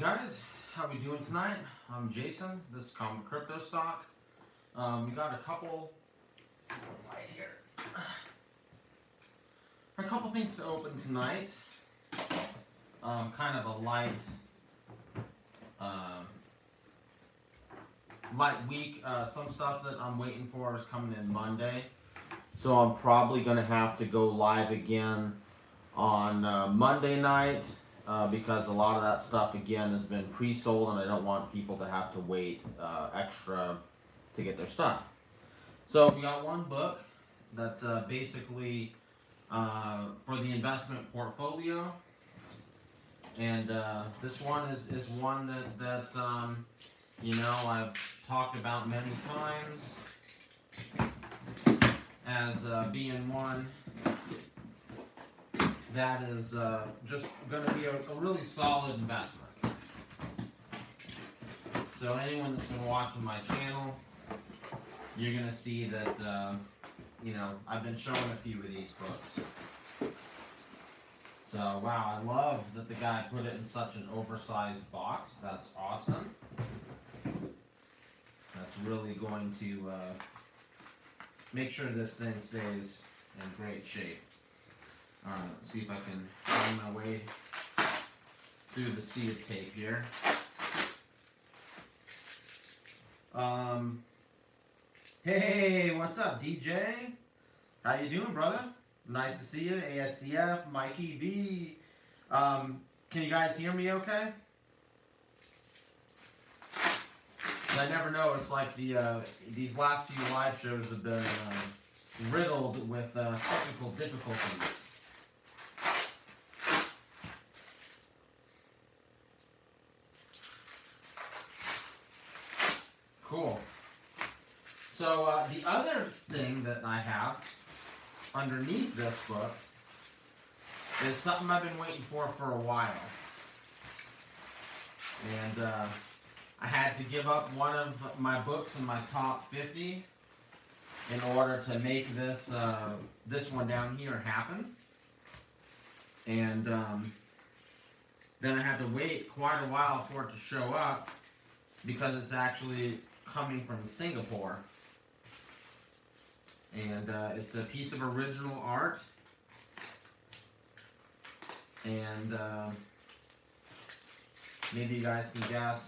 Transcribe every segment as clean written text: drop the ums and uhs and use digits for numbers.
guys, how we doing tonight? I'm Jason. This is Common Crypto Stock. We got a couple. Let's see what light here. A couple things to open tonight. Kind of a uh, light week. Some stuff that I'm waiting for is coming in Monday, so I'm probably gonna have to go live again on Monday night. Because a lot of that stuff again has been pre-sold and I don't want people to have to wait extra to get their stuff. So we got one book that's basically for the investment portfolio, and this one is one that I've talked about many times as being one that is just going to be a really solid investment. So anyone that's been watching my channel, you're going to see that, I've been showing a few of these books. So, wow, I love that the guy put it in such an oversized box. That's awesome. That's really going to make sure this thing stays in great shape. Alright, let's see if I can find my way through the sea of tape here. Hey, what's up, DJ? How you doing, brother? Nice to see you. ASDF, Mikey B. Can you guys hear me okay? I never know, it's like these last few live shows have been riddled with technical difficulties. Cool. So the other thing that I have underneath this book is something I've been waiting for a while. And I had to give up one of my books in my top 50 in order to make this this one down here happen. And then I had to wait quite a while for it to show up because it's actually coming from Singapore, and it's a piece of original art, and maybe you guys can guess,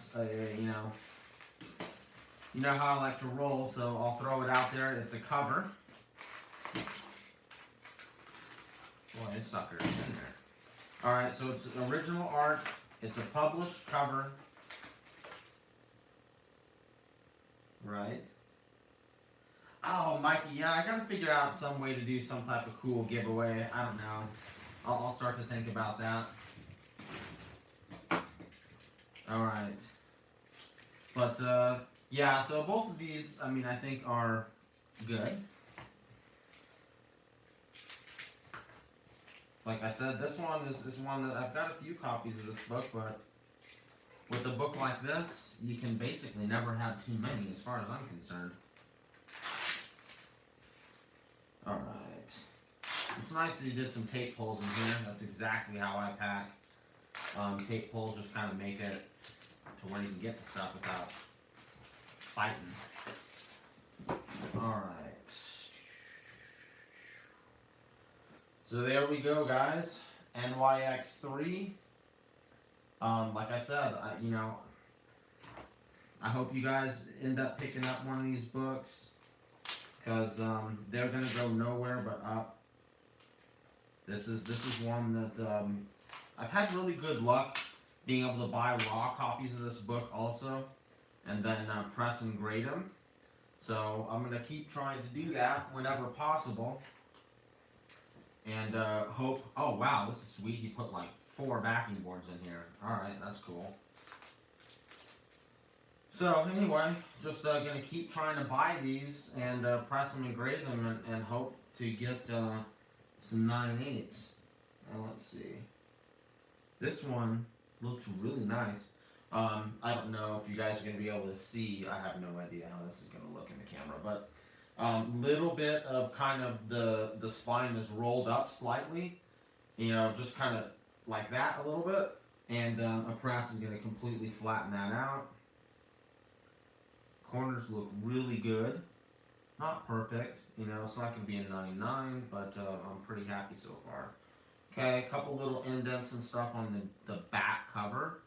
you know how I like to roll, so I'll throw it out there. It's a cover. Boy, this sucker is in there. Alright, so it's original art, it's a published cover. Right. Oh, Mikey, yeah, I gotta figure out some way to do some type of cool giveaway. I don't know. I'll start to think about that. Alright. But, yeah, so both of these, I mean, I think are good. Like I said, this one is one that I've got a few copies of this book, but with a book like this, you can basically never have too many as far as I'm concerned. Alright. It's nice that you did some tape pulls in here. That's exactly how I pack. Tape pulls just kind of make it to where you can get the stuff without fighting. Alright. So there we go, guys. NYX3. Like I said, I hope you guys end up picking up one of these books, because they're gonna go nowhere but up. This is one that I've had really good luck being able to buy raw copies of this book also, and then press and grade them. So I'm gonna keep trying to do that whenever possible, and hope. Oh wow, this is sweet. He put like 4 backing boards in here. Alright, that's cool. So anyway, just gonna keep trying to buy these and press them and grade them and hope to get some 9/8. Now let's see. This one looks really nice. I don't know if you guys are gonna be able to see. I have no idea how this is gonna look in the camera, but little bit of kind of the spine is rolled up slightly, just kind of like that a little bit, And a press is going to completely flatten that out. Corners look really good. Not perfect, you know, it's not going to be a 99, but I'm pretty happy so far. Okay, a couple little indents and stuff on the back cover.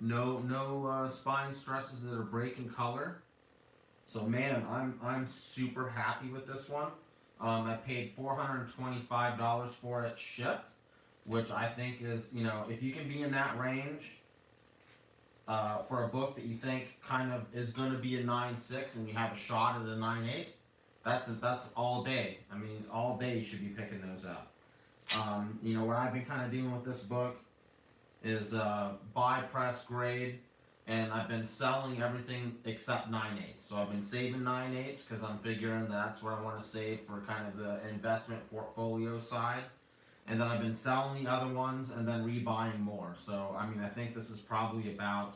No spine stresses that are breaking color. So man, I'm super happy with this one. I paid $425 for it shipped, which I think is, you know, if you can be in that range for a book that you think kind of is going to be a 9.6 and you have a shot at a 9.8, that's all day. I mean, all day you should be picking those up. You know, what I've been kind of doing with this book is buy press grade, and I've been selling everything except 9.8. So I've been saving 9.8s because I'm figuring that's what I want to save for kind of the investment portfolio side. And then I've been selling the other ones and then rebuying more. So, I mean, I think this is probably about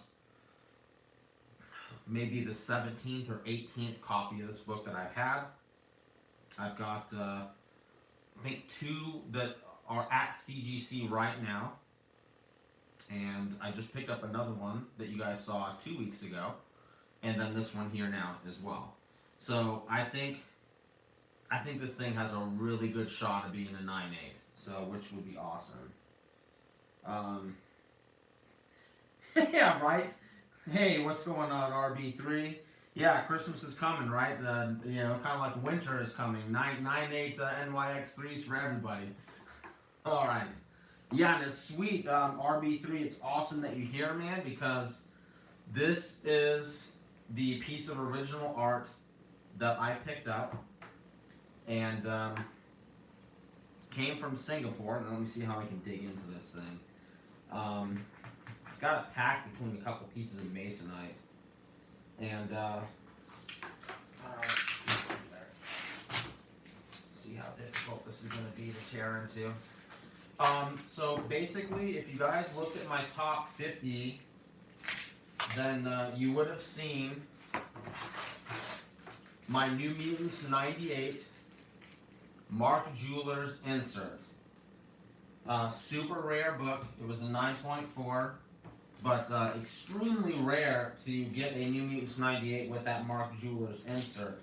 maybe the 17th or 18th copy of this book that I've had. I've got, I think, 2 that are at CGC right now. And I just picked up another one that you guys saw 2 weeks ago. And then this one here now as well. So, I think this thing has a really good shot of being a 9.8. So, which would be awesome. Yeah, right? Hey, what's going on, RB3? Yeah, Christmas is coming, right? You know, kind of like winter is coming. 9.8 NYX3s for everybody. All right. Yeah, and it's sweet, RB3. It's awesome that you're here, man, because this is the piece of original art that I picked up. And, came from Singapore. And let me see how I can dig into this thing. It's got a pack between a couple pieces of masonite. And, see how difficult this is going to be to tear into. So basically, if you guys looked at my top 50, then you would have seen my New Mutants 98 Mark Jewelers insert. Super rare book. It was a 9.4, but extremely rare to get a New Mutants 98 with that Mark Jewelers insert.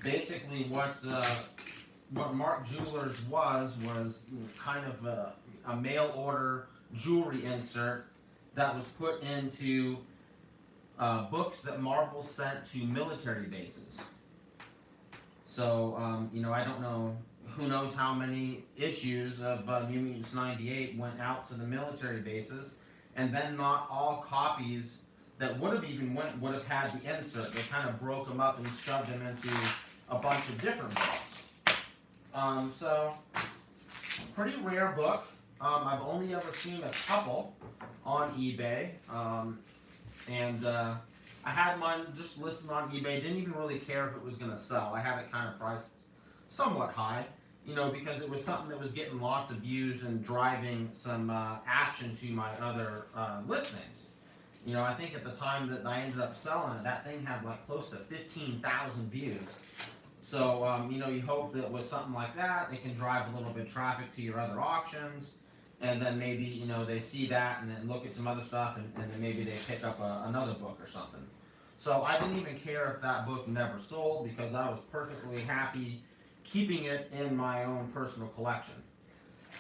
Basically, what Mark Jewelers was kind of a mail order jewelry insert that was put into books that Marvel sent to military bases. So, you know, I don't know, who knows how many issues of New Mutants 98 went out to the military bases, and then not all copies that would have even would have had the insert. They kind of broke them up and shoved them into a bunch of different books. So, pretty rare book. I've only ever seen a couple on eBay, and I had mine just listed on eBay. Didn't even really care if it was going to sell. I had it kind of priced somewhat high, you know, because it was something that was getting lots of views and driving some action to my other listings. You know, I think at the time that I ended up selling it, that thing had like close to 15,000 views. So, you know, you hope that with something like that, it can drive a little bit of traffic to your other auctions. And then maybe, you know, they see that and then look at some other stuff, and then maybe they pick up another book or something. So I didn't even care if that book never sold, because I was perfectly happy keeping it in my own personal collection.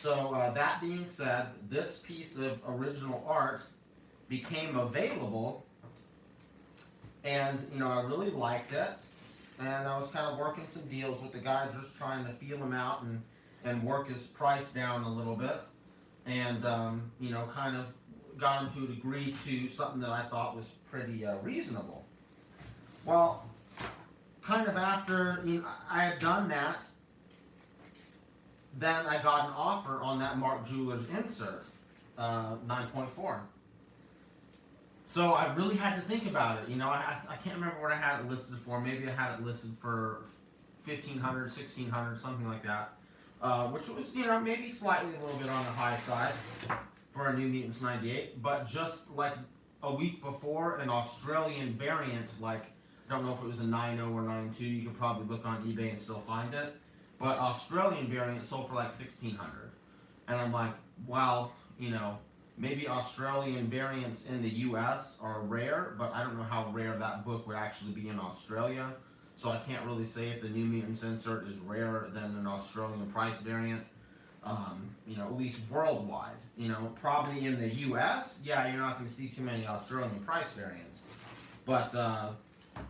So that being said, this piece of original art became available, and, you know, I really liked it. And I was kind of working some deals with the guy, just trying to feel him out and work his price down a little bit. And, you know, kind of got him to agree to something that I thought was pretty reasonable. Well, kind of after, you know, I had done that, then I got an offer on that Mark Jewelers insert, 9.4. So I really had to think about it. You know, I can't remember what I had it listed for. Maybe I had it listed for $1,500, $1,600, something like that. Which was, you know, maybe slightly a little bit on the high side for a New Mutants 98. But just like a week before, an Australian variant, like, I don't know if it was a 9.0 or 9.2, you could probably look on eBay and still find it. But Australian variant sold for like $1,600. And I'm like, while, maybe Australian variants in the US are rare, but I don't know how rare that book would actually be in Australia. So I can't really say if the New Mutants insert is rarer than an Australian price variant. At least worldwide. Probably in the US, yeah, you're not going to see too many Australian price variants. But,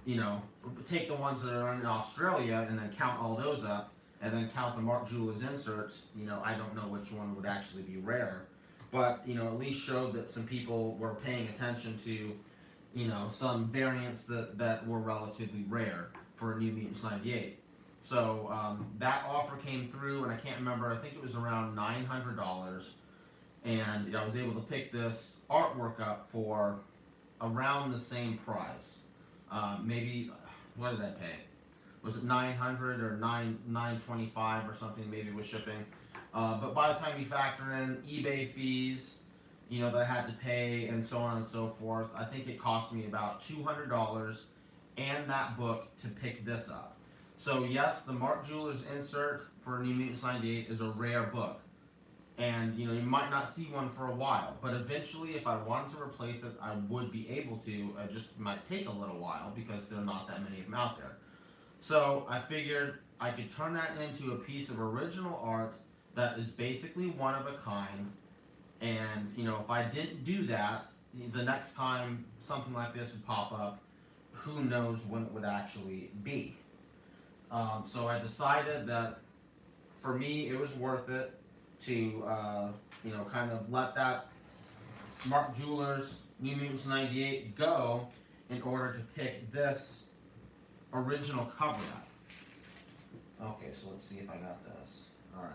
you know, take the ones that are in Australia and then count all those up, and then count the Mark Jewelers inserts. I don't know which one would actually be rare. But, at least showed that some people were paying attention to, some variants that were relatively rare for New Mutants 98. So that offer came through, and I can't remember. I think it was around $900, and I was able to pick this artwork up for around the same price. Maybe what did I pay? Was it 900 or 925 or something? Maybe with shipping. But by the time you factor in eBay fees, that I had to pay and so on and so forth, I think it cost me about $200 and that book to pick this up. So yes, the Mark Jewelers insert for New Mutants 98 is a rare book. And you might not see one for a while, but eventually if I wanted to replace it, I would be able to. It just might take a little while because there are not that many of them out there. So I figured I could turn that into a piece of original art that is basically one of a kind. And if I didn't do that, the next time something like this would pop up, who knows when it would actually be. So I decided that for me it was worth it to kind of let that Mark Jewelers New Mutants 98 go in order to pick this original cover up. Okay, so let's see if I got this. Alright.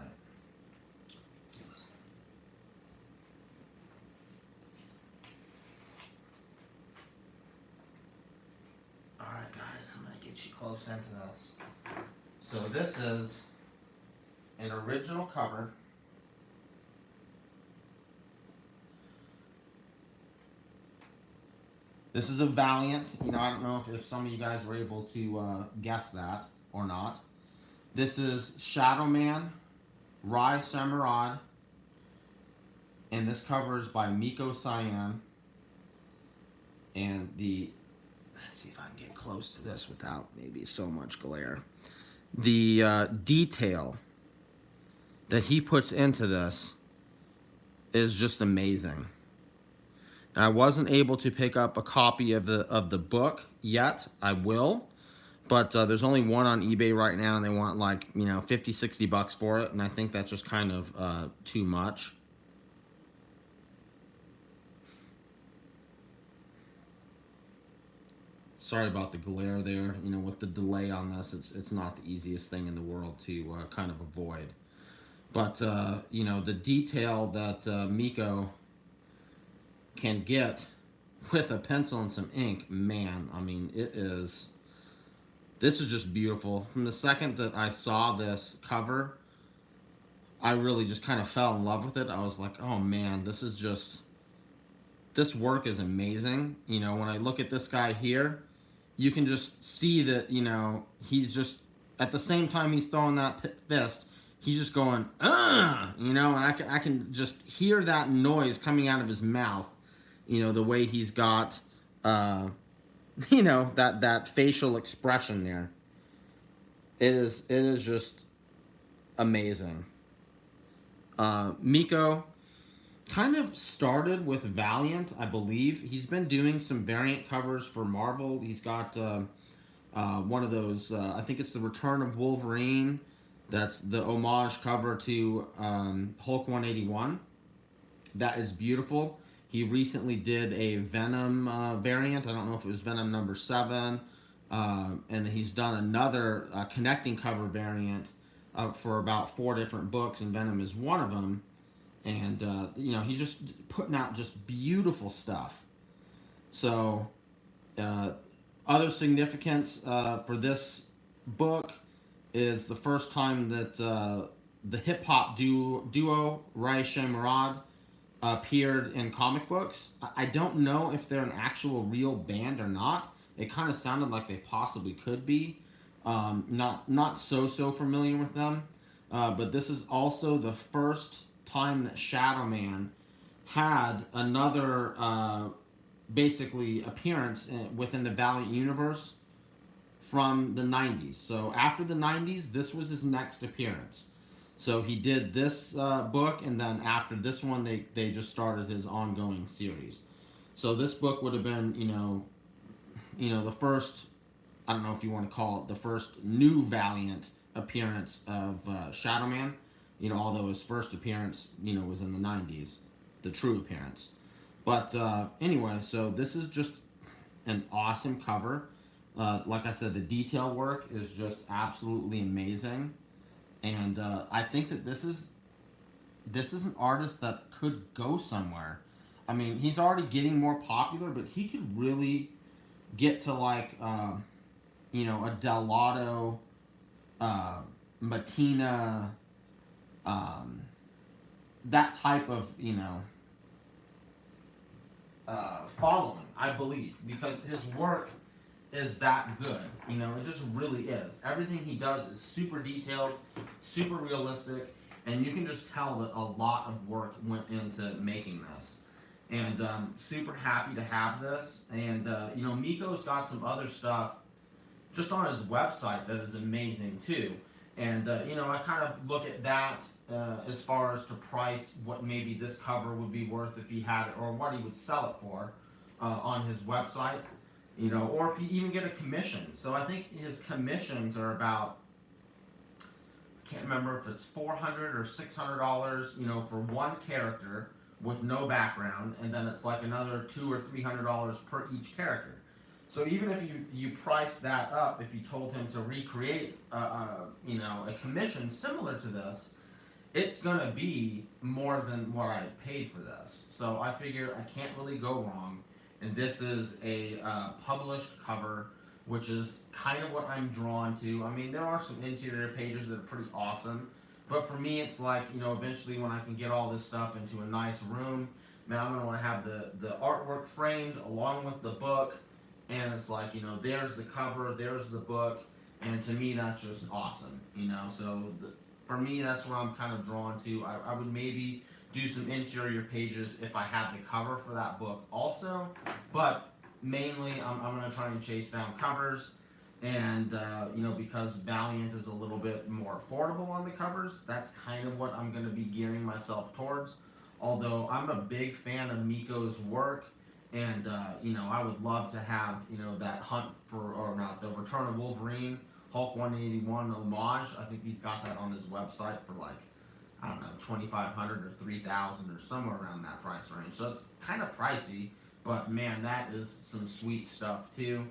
Alright guys, I'm going to get you close into this. So this is an original cover. This is a Valiant. I don't know if some of you guys were able to guess that or not. This is Shadow Man, Rai Samarad, and this cover is by Miko Cyan. And let's see if I can get close to this without maybe so much glare. The detail that he puts into this is just amazing. I wasn't able to pick up a copy of the book yet. I will, but there's only one on eBay right now, and they want like 50, 60 bucks for it, and I think that's just kind of too much. Sorry about the glare there. With the delay on this, it's not the easiest thing in the world to kind of avoid. But the detail that Miko can get with a pencil and some ink, man, I mean, this is just beautiful. From the second that I saw this cover, I really just kind of fell in love with it. I was like, oh man, this work is amazing. When I look at this guy here, you can just see that, he's just, at the same time he's throwing that fist, he's just going, and I can just hear that noise coming out of his mouth. The way he's got, that facial expression there. It is just amazing. Miko kind of started with Valiant, I believe. He's been doing some variant covers for Marvel. He's got one of those, I think it's the Return of Wolverine. That's the homage cover to Hulk 181. That is beautiful. He recently did a Venom variant. I don't know if it was Venom number 7. And he's done another connecting cover variant for about 4 different books, and Venom is one of them. And, he's just putting out just beautiful stuff. So, other significance for this book is the first time that the hip-hop duo Rai Shamarad appeared in comic books. I don't know if they're an actual real band or not. It kind of sounded like they possibly could be. Not so familiar with them. But this is also the first time that Shadow Man had another basically appearance within the Valiant universe from the 90s. So after the 90s, this was his next appearance. So he did this book, and then after this one, they just started his ongoing series. So this book would have been, the first, I don't know if you want to call it the first new Valiant appearance of Shadow Man. Although his first appearance, was in the 90s, the true appearance. But anyway, so this is just an awesome cover. Like I said, the detail work is just absolutely amazing, and I think that this is an artist that could go somewhere. I mean, he's already getting more popular, but he could really get to like a Delato, Matina, that type of following, I believe, because his work is that good. It just really is. Everything he does is super detailed, super realistic, and you can just tell that a lot of work went into making this. And super happy to have this. And Miko's got some other stuff just on his website that is amazing too. And I kind of look at that as far as to price what maybe this cover would be worth if he had it, or what he would sell it for on his website. Or if you even get a commission. So I think his commissions are about, I can't remember if it's $400 or $600, for one character with no background, and then it's like another $200 or $300 per each character. So even if you price that up, if you told him to recreate a commission similar to this, it's gonna be more than what I paid for this. So I figure I can't really go wrong. And this is a published cover, which is kind of what I'm drawn to. I mean, there are some interior pages that are pretty awesome, but for me, it's like, eventually when I can get all this stuff into a nice room, man, I'm gonna want to have the artwork framed along with the book, and it's like, there's the cover, there's the book, and to me, that's just awesome, So for me, that's what I'm kind of drawn to. I would maybe do some interior pages if I had the cover for that book also, but mainly I'm going to try and chase down covers, and because Valiant is a little bit more affordable on the covers, that's kind of what I'm going to be gearing myself towards. Although I'm a big fan of Miko's work, and I would love to have that Hunt for, or not, the Return of Wolverine Hulk 181 homage. I think he's got that on his website for like, I don't know, 2,500 or 3,000 or somewhere around that price range. So it's kind of pricey, but man, that is some sweet stuff too.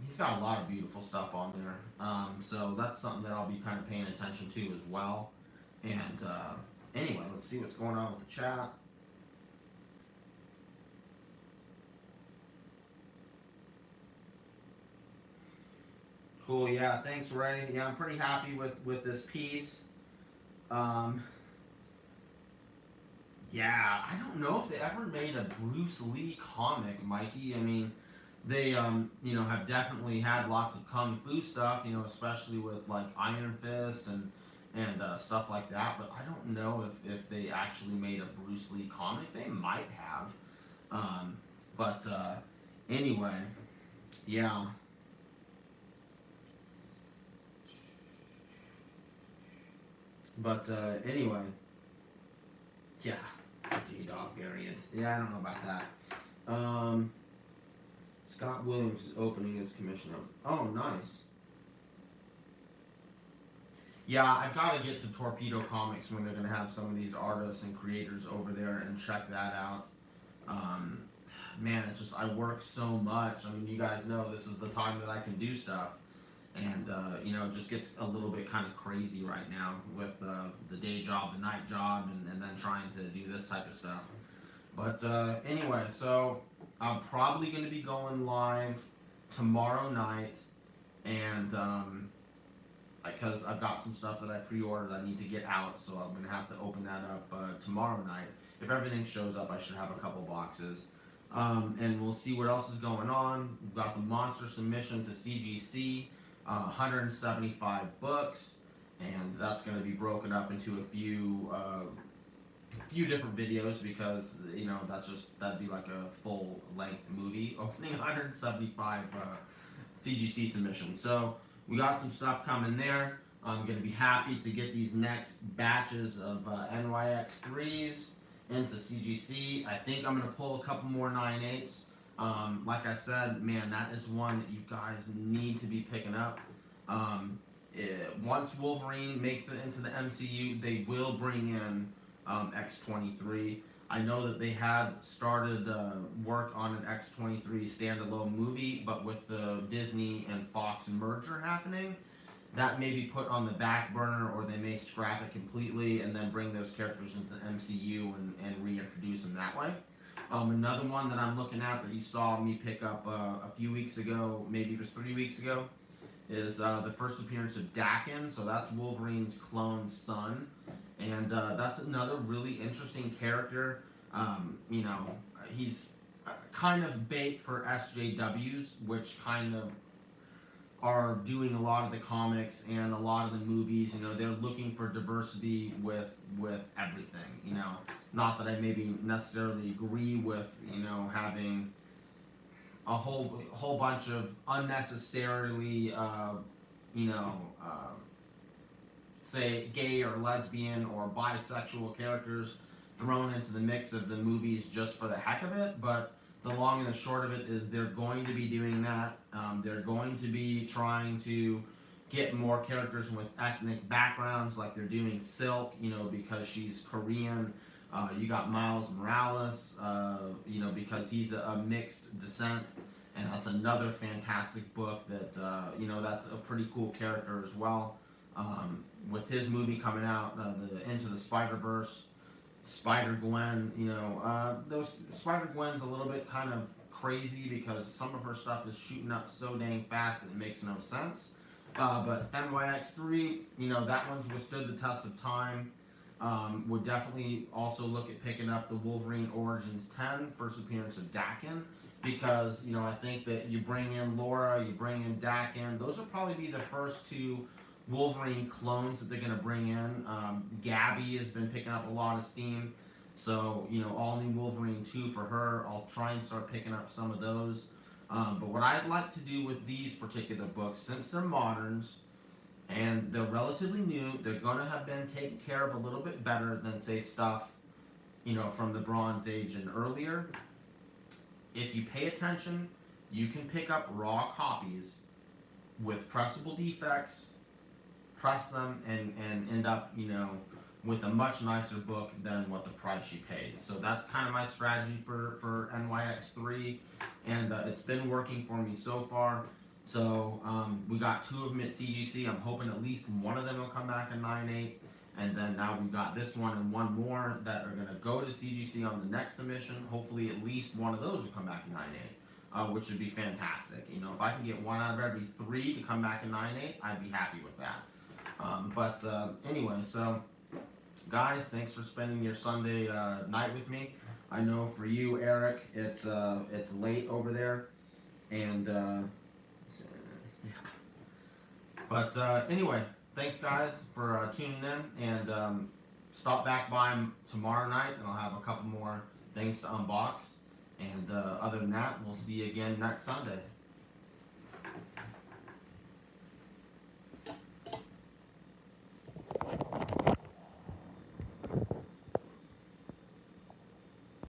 He's got a lot of beautiful stuff on there. So that's something that I'll be kind of paying attention to as well. And anyway, let's see what's going on with the chat. Cool, yeah, thanks Ray. Yeah, I'm pretty happy with this piece. Yeah, I don't know if they ever made a Bruce Lee comic, Mikey. I mean, they have definitely had lots of kung fu stuff, especially with like Iron Fist and stuff like that. But I don't know if they actually made a Bruce Lee comic. They might have. But anyway, yeah. But anyway, yeah, J-Dog variant. Yeah, I don't know about that. Scott Williams is opening his commission up. Oh, nice. Yeah, I've got to get to Torpedo Comics when they're going to have some of these artists and creators over there and check that out. Man, it's just, I work so much. I mean, you guys know this is the time that I can do stuff. And, it just gets a little bit kind of crazy right now with the day job, the night job, and then trying to do this type of stuff. But anyway, so I'm probably going to be going live tomorrow night, and because I've got some stuff that I pre-ordered I need to get out, so I'm going to have to open that up tomorrow night. If everything shows up, I should have a couple boxes. And we'll see what else is going on. We've got the monster submission to CGC, 175 books, and that's going to be broken up into a few few different videos because that'd be like a full length movie opening 175 CGC submissions. So we got some stuff coming there. I'm gonna be happy to get these next batches of NYX3s into CGC. I think I'm gonna pull a couple more 9.8s. Like I said, man, that is one that you guys need to be picking up. Once Wolverine makes it into the MCU, they will bring in X-23. I know that they had started work on an X-23 standalone movie, but with the Disney and Fox merger happening, that may be put on the back burner, or they may scrap it completely and then bring those characters into the MCU and reintroduce them that way. Another one that I'm looking at that you saw me pick up a few weeks ago, maybe it was 3 weeks ago, is the first appearance of Dakin. So that's Wolverine's clone son, and that's another really interesting character. He's kind of bait for SJWs, which kind of are doing a lot of the comics and a lot of the movies. They're looking for diversity with everything. Not that I maybe necessarily agree with having a whole bunch of unnecessarily say gay or lesbian or bisexual characters thrown into the mix of the movies just for the heck of it, but the long and the short of it is they're going to be doing that. They're going to be trying to get more characters with ethnic backgrounds, like they're doing Silk, because she's Korean. You got Miles Morales, because he's a mixed descent, and that's another fantastic book that, that's a pretty cool character as well. With his movie coming out, the Into the Spider-Verse, Spider-Gwen, those Spider-Gwen's a little bit kind of crazy because some of her stuff is shooting up so dang fast that it makes no sense. But NYX3, that one's withstood the test of time. Would definitely also look at picking up the Wolverine Origins 10, first appearance of Dakin, because, I think that you bring in Laura, you bring in Dakin, those will probably be the first two Wolverine clones that they're going to bring in. Gabby has been picking up a lot of steam, so all new Wolverine 2 for her. I'll try and start picking up some of those. But what I'd like to do with these particular books, since they're moderns and they're relatively new, they're going to have been taken care of a little bit better than, say, stuff from the Bronze Age and earlier. If you pay attention, you can pick up raw copies with pressable defects, press them, and end up with a much nicer book than what the price you paid. So that's kind of my strategy for NYX3, and it's been working for me so far. So we got 2 of them at CGC. I'm hoping at least one of them will come back in 9.8, and then now we've got this one and one more that are going to go to CGC on the next submission. Hopefully at least one of those will come back in 9.8, which would be fantastic. If I can get 1 out of every 3 to come back in 9.8, I'd be happy with that. Anyway, so guys, thanks for spending your Sunday night with me. I know for you, Eric, it's late over there, and yeah. But anyway, thanks guys for tuning in, and stop back by tomorrow night, and I'll have a couple more things to unbox. And other than that, we'll see you again next Sunday.